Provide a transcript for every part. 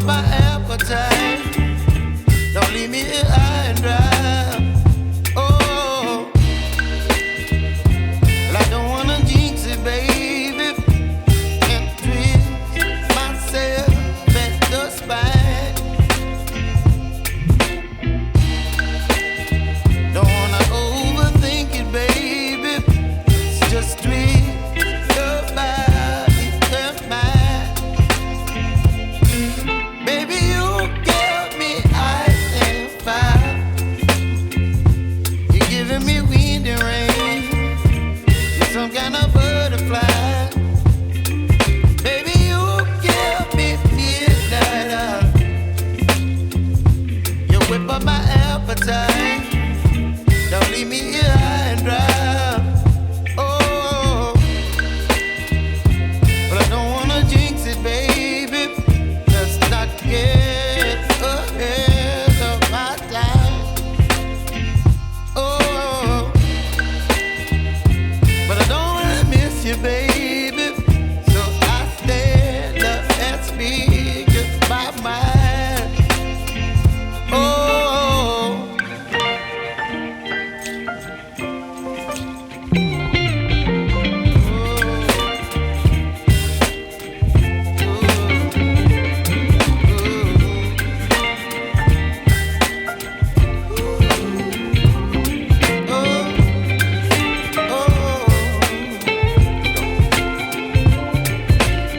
up my appetite. Don't leave me here high and dry. Oh, well, I don't wanna jinx it, baby, and twist myself at the spine. Don't wanna overthink it, baby. It's just twist your body and mine. Baby, you give me ice and fire. You're giving me wind and rain. You're some kind of butterfly. Baby, you give me midnight. You whip up my appetite. Don't leave me here high and dry. Oh, but I don't wanna jinx it, baby. Let's not get ahead of my time. Oh, but I don't wanna miss you, baby. So I stand up and speak my mind. Oh.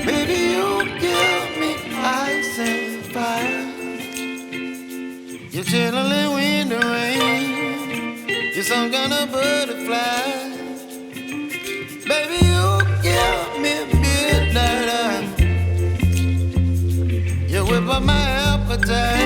Baby, you give me ice and fire. You're chilling wind and rain. You're some kind of butterfly. Baby, you give me midnight. You whip up my appetite.